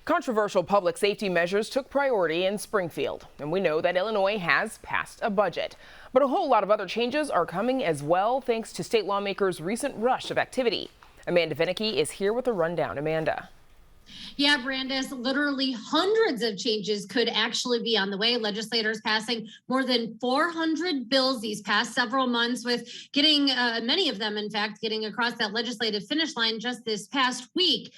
Controversial public safety measures took priority in Springfield, and we know that Illinois has passed a budget. But a whole lot of other changes are coming as well, thanks to state lawmakers' recent rush of activity. Amanda Vinicky is here with a rundown. Amanda. Yeah, Brandis, literally hundreds of changes could actually be on the way. Legislators passing more than 400 bills these past several months, with getting many of them, in fact, getting across that legislative finish line just this past week.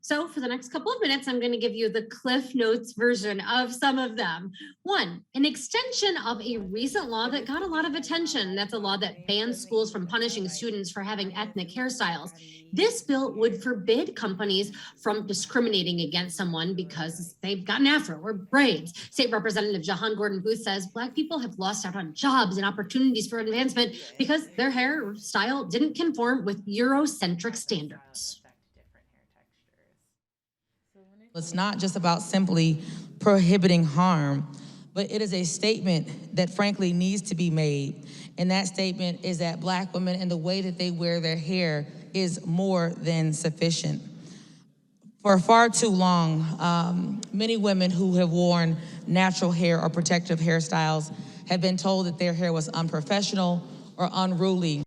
So for the next couple of minutes, I'm going to give you the Cliff Notes version of some of them. One, an extension of a recent law that got a lot of attention. That's a law that bans schools from punishing students for having ethnic hairstyles. This bill would forbid companies from discriminating against someone because they've got an afro or braids. State Representative Jahan Gordon Booth says Black people have lost out on jobs and opportunities for advancement because their hairstyle didn't conform with Eurocentric standards. It's not just about simply prohibiting harm, but it is a statement that frankly needs to be made. And that statement is that Black women and the way that they wear their hair is more than sufficient. For far too long, many women who have worn natural hair or protective hairstyles have been told that their hair was unprofessional or unruly.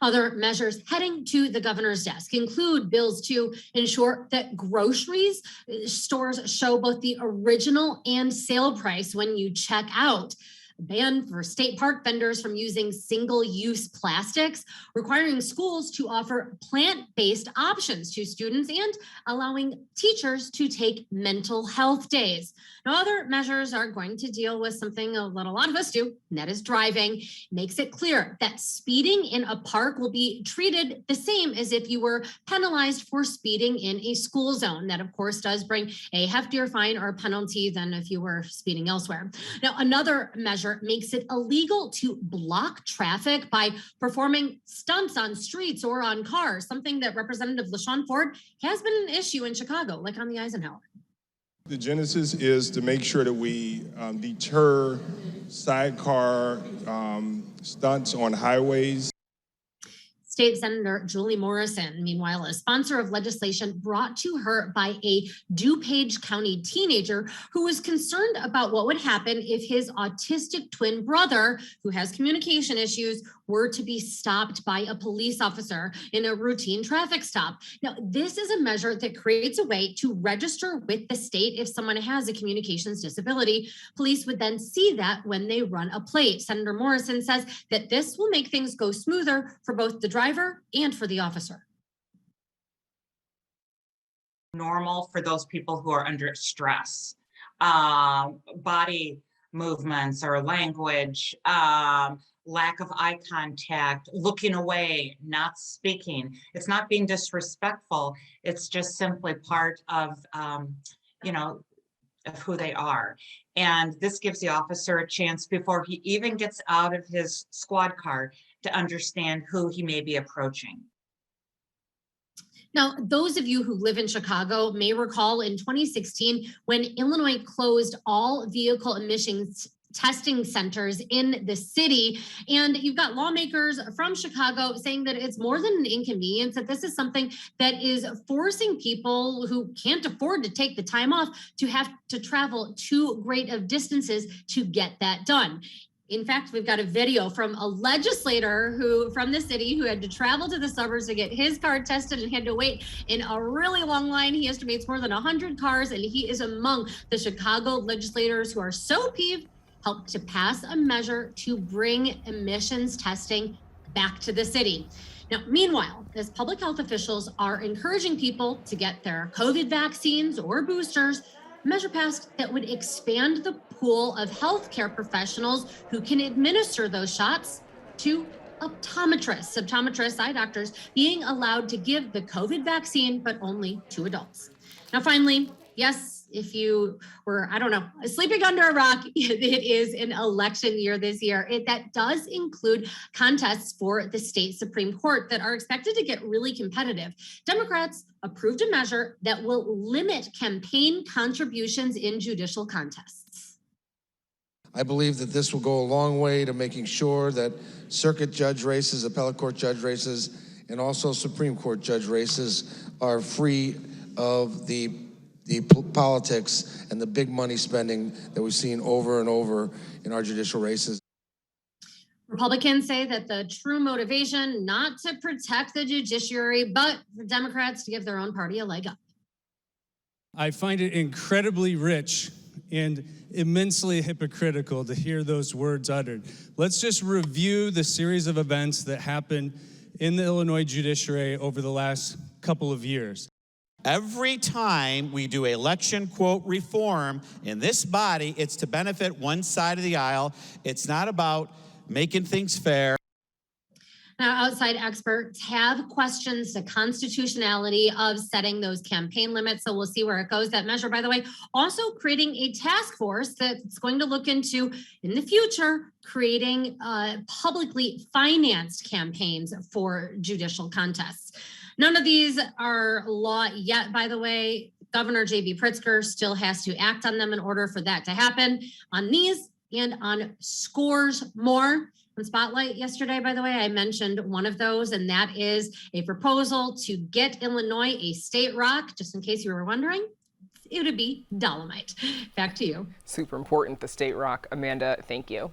Other measures heading to the governor's desk include bills to ensure that groceries stores show both the original and sale price when you check out. A ban for state park vendors from using single-use plastics, requiring schools to offer plant-based options to students, and allowing teachers to take mental health days. Now, other measures are going to deal with something that a lot of us do, and that is driving. Makes it clear that speeding in a park will be treated the same as if you were penalized for speeding in a school zone. That, of course, does bring a heftier fine or penalty than if you were speeding elsewhere. Now, another measure makes it illegal to block traffic by performing stunts on streets or on cars, something that Representative LaShawn Ford has been an issue in Chicago, like on the Eisenhower. The genesis is to make sure that we deter sidecar stunts on highways. State Senator Julie Morrison, meanwhile, a sponsor of legislation brought to her by a DuPage County teenager who was concerned about what would happen if his autistic twin brother, who has communication issues, were to be stopped by a police officer in a routine traffic stop. Now, this is a measure that creates a way to register with the state if someone has a communications disability. Police would then see that when they run a plate. Senator Morrison says that this will make things go smoother for both the driver and for the officer. Normal for those people who are under stress, body movements or language, lack of eye contact, looking away, not speaking. It's not being disrespectful. It's just simply part of, of who they are. And this gives the officer a chance before he even gets out of his squad car to understand who he may be approaching. Now, those of you who live in Chicago may recall in 2016 when Illinois closed all vehicle emissions testing centers in the city. And you've got lawmakers from Chicago saying that it's more than an inconvenience, that this is something that is forcing people who can't afford to take the time off to have to travel too great of distances to get that done. In fact, we've got a video from a legislator from the city who had to travel to the suburbs to get his car tested and had to wait in a really long line. He estimates more than 100 cars, and he is among the Chicago legislators who are so peeved, helped to pass a measure to bring emissions testing back to the city. Now, meanwhile, as public health officials are encouraging people to get their COVID vaccines or boosters, a measure passed that would expand the pool of healthcare professionals who can administer those shots to optometrists. Optometrists, eye doctors, being allowed to give the COVID vaccine, but only to adults. Now, finally, yes, if you were, sleeping under a rock, it is an election year this year. That does include contests for the state Supreme Court that are expected to get really competitive. Democrats approved a measure that will limit campaign contributions in judicial contests. I believe that this will go a long way to making sure that circuit judge races, appellate court judge races, and also Supreme Court judge races are free of the politics and the big money spending that we've seen over and over in our judicial races. Republicans say that the true motivation not to protect the judiciary, but for Democrats to give their own party a leg up. I find it incredibly rich and immensely hypocritical to hear those words uttered. Let's just review the series of events that happened in the Illinois judiciary over the last couple of years. Every time we do election, quote, reform in this body, it's to benefit one side of the aisle. It's not about making things fair. Now, outside experts have questions the constitutionality of setting those campaign limits, so we'll see where it goes. That measure, by the way, also creating a task force that's going to look into, in the future, creating publicly financed campaigns for judicial contests. None of these are law yet, by the way. Governor J.B. Pritzker still has to act on them in order for that to happen. On these and on scores more. On Spotlight yesterday, by the way, I mentioned one of those, and that is a proposal to get Illinois a state rock. Just in case you were wondering, it would be Dolomite. Back to you. Super important, the state rock. Amanda, thank you.